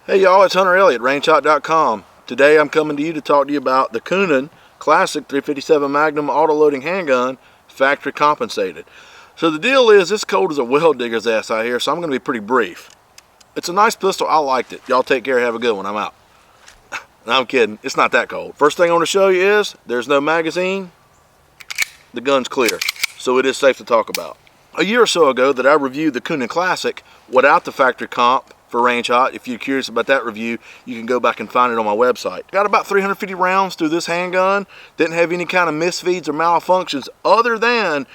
Hey y'all, it's Hunter Elliott, rangehot.com. Today I'm coming to you to talk to you about the Coonan Classic 357 Magnum auto-loading handgun, factory compensated. So the deal is, it's cold as a well digger's ass out here, so I'm going to be pretty brief. It's a nice pistol, I liked it. Y'all take care, have a good one, I'm out. No, I'm kidding, it's not that cold. First thing I want to show you is, there's no magazine, the gun's clear, so it is safe to talk about. A year or so ago that I reviewed the Coonan Classic without the factory comp for Rangehot. If you're curious about that review, you can go back and find it on my website. Got about 350 rounds through this handgun. Didn't have any kind of misfeeds or malfunctions other than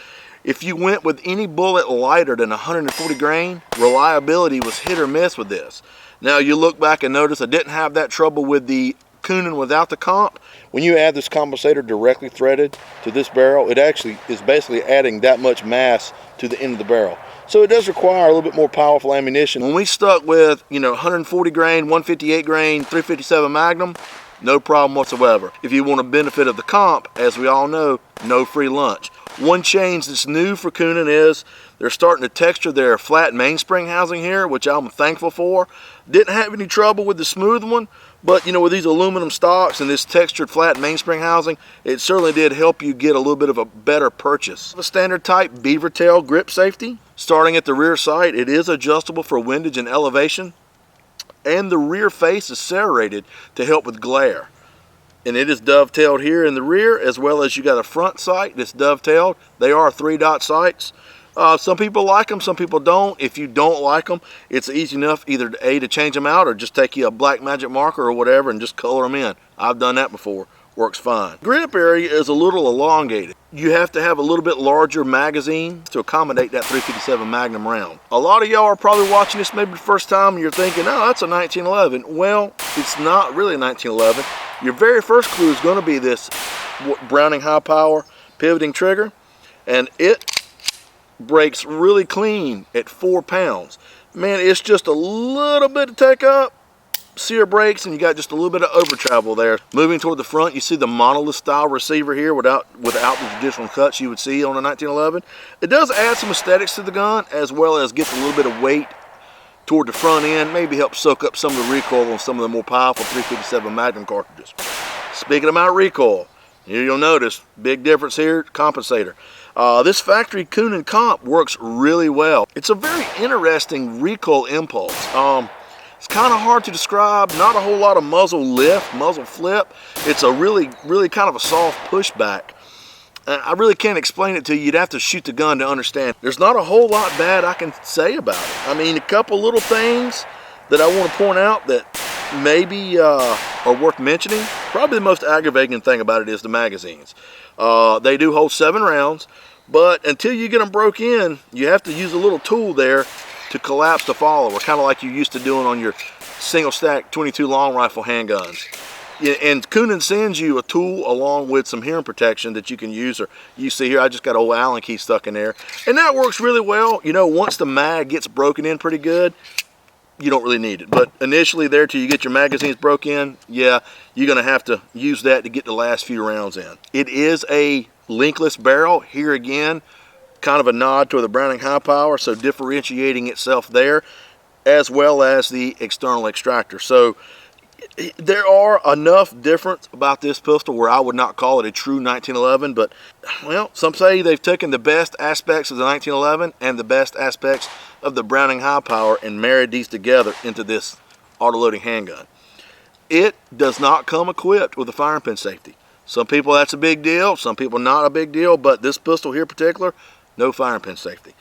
if you went with any bullet lighter than 140 grain, reliability was hit or miss with this. Now you look back and notice I didn't have that trouble with the Coonan without the comp. When you add this compensator directly threaded to this barrel, it actually is basically adding that much mass to the end of the barrel. So it does require a little bit more powerful ammunition. When we stuck with, 140 grain, 158 grain, 357 Magnum, no problem whatsoever. If you want a benefit of the comp, as we all know, no free lunch. One change that's new for Coonan is they're starting to texture their flat mainspring housing here, which I'm thankful for. Didn't have any trouble with the smooth one, but with these aluminum stocks and this textured flat mainspring housing, it certainly did help you get a little bit of a better purchase. A standard type beaver tail grip safety. Starting at the rear sight, it is adjustable for windage and elevation, and the rear face is serrated to help with glare. And it is dovetailed here in the rear, as well as you got a front sight that's dovetailed. They are 3-dot sights. Some people like them, some people don't. If you don't like them, it's easy enough either to change them out or just take you a black magic marker or whatever and just color them in. I've done that before. Works fine. Grip area is a little elongated. You have to have a little bit larger magazine to accommodate that 357 Magnum round. A lot of y'all are probably watching this maybe the first time and you're thinking, oh, that's a 1911. Well, it's not really a 1911. Your very first clue is going to be this Browning high power pivoting trigger, and it breaks really clean at 4 pounds. Man, it's just a little bit to take up. Sear brakes, and you got just a little bit of over travel there. Moving toward the front, you see the monolith style receiver here without the traditional cuts you would see on a 1911. It does add some aesthetics to the gun, as well as gets a little bit of weight toward the front end, maybe help soak up some of the recoil on some of the more powerful 357 Magnum cartridges. Speaking about recoil, here you'll notice big difference here, compensator. This factory Coonan comp works really well. It's a very interesting recoil impulse. It's kind of hard to describe. Not a whole lot of muzzle lift, muzzle flip. It's a really kind of a soft pushback. I really can't explain it to you. You'd have to shoot the gun to understand. There's not a whole lot bad I can say about it. I mean, a couple little things that I want to point out that maybe are worth mentioning. Probably the most aggravating thing about it is the magazines. They do hold 7 rounds, but until you get them broke in, you have to use a little tool there to collapse the follower, kind of like you used to doing on your single stack 22 long rifle handguns. And Coonan sends you a tool along with some hearing protection that you can use. Or you see here, I just got an old Allen key stuck in there, and that works really well. Once the mag gets broken in pretty good, you don't really need it. But initially there, till you get your magazines broke in, yeah, you're gonna have to use that to get the last few rounds in. It is a linkless barrel. Here again, kind of a nod to the Browning high power, so differentiating itself there, as well as the external extractor. So there are enough difference about this pistol where I would not call it a true 1911, but well, some say they've taken the best aspects of the 1911 and the best aspects of the Browning high power and married these together into this auto-loading handgun. It does not come equipped with a firing pin safety. Some people that's a big deal, some people not a big deal, but this pistol here in particular, no firing pin safety.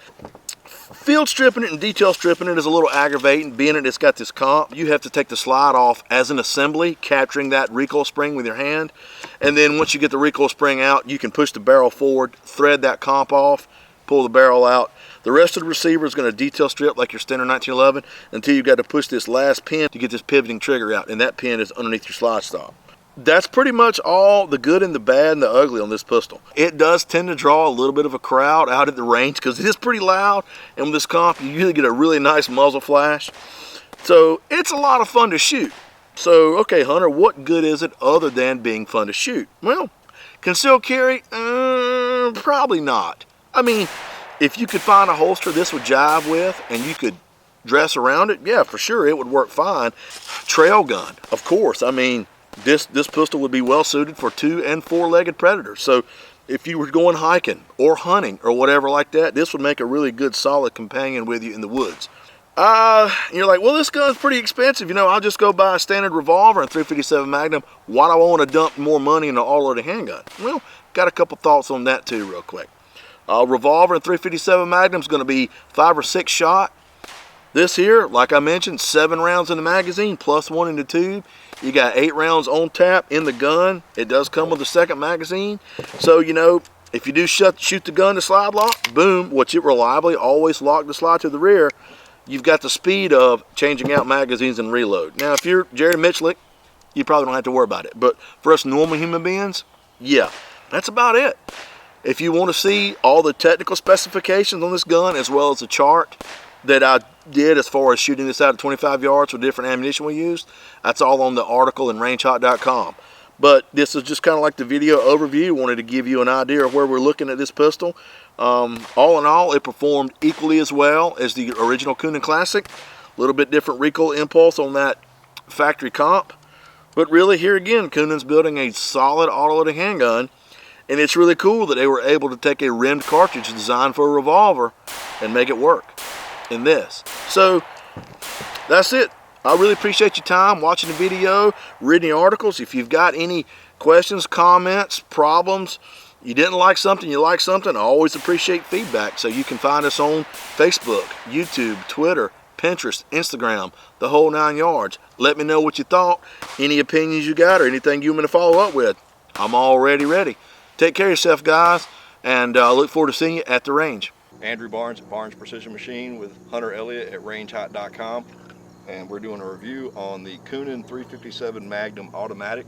Field stripping it and detail stripping it is a little aggravating, being that it's got this comp. You have to take the slide off as an assembly, capturing that recoil spring with your hand. And then once you get the recoil spring out, you can push the barrel forward, thread that comp off, pull the barrel out. The rest of the receiver is going to detail strip like your standard 1911 until you've got to push this last pin to get this pivoting trigger out, and that pin is underneath your slide stop. That's pretty much all the good and the bad and the ugly on this pistol. It does tend to draw a little bit of a crowd out at the range because it is pretty loud, and with this comp you usually get a really nice muzzle flash. So it's a lot of fun to shoot. So okay, Hunter, what good is it other than being fun to shoot? Well, concealed carry, probably not. I mean, if you could find a holster this would jive with and you could dress around it, yeah, for sure, it would work fine. Trail gun, of course. I mean, this pistol would be well suited for 2- and 4-legged predators. So if you were going hiking or hunting or whatever like that, this would make a really good solid companion with you in the woods. You're like, well, this gun's pretty expensive. You know, I'll just go buy a standard revolver and 357 Magnum. Why do I want to dump more money in an auto-loading handgun? Well, got a couple thoughts on that too real quick. Revolver and 357 Magnum is going to be 5 or 6 shot. This here, like I mentioned, 7 rounds in the magazine plus 1 in the tube. You got 8 rounds on tap in the gun. It does come with a second magazine. So, you know, if you do shoot the gun to slide lock, boom, which it reliably always lock the slide to the rear, you've got the speed of changing out magazines and reload. Now, if you're Jerry Mitchell, you probably don't have to worry about it. But for us normal human beings, yeah, that's about it. If you want to see all the technical specifications on this gun, as well as the chart that I did as far as shooting this out at 25 yards with different ammunition we used, that's all on the article in rangehot.com. But this is just kind of like the video overview. Wanted to give you an idea of where we're looking at this pistol. All in all, it performed equally as well as the original Coonan Classic. A little bit different recoil impulse on that factory comp. But really, here again, Coonan's building a solid auto-loading handgun. And it's really cool that they were able to take a rimmed cartridge designed for a revolver and make it work in this. So, that's it. I really appreciate your time watching the video, reading the articles. If you've got any questions, comments, problems, you didn't like something, you like something, I always appreciate feedback. So you can find us on Facebook, YouTube, Twitter, Pinterest, Instagram, the whole 9 yards. Let me know what you thought, any opinions you got, or anything you want me to follow up with. I'm already ready. Take care of yourself, guys, and I look forward to seeing you at the range. Andrew Barnes at Barnes Precision Machine with Hunter Elliott at rangehot.com. And we're doing a review on the Coonan 357 Magnum Automatic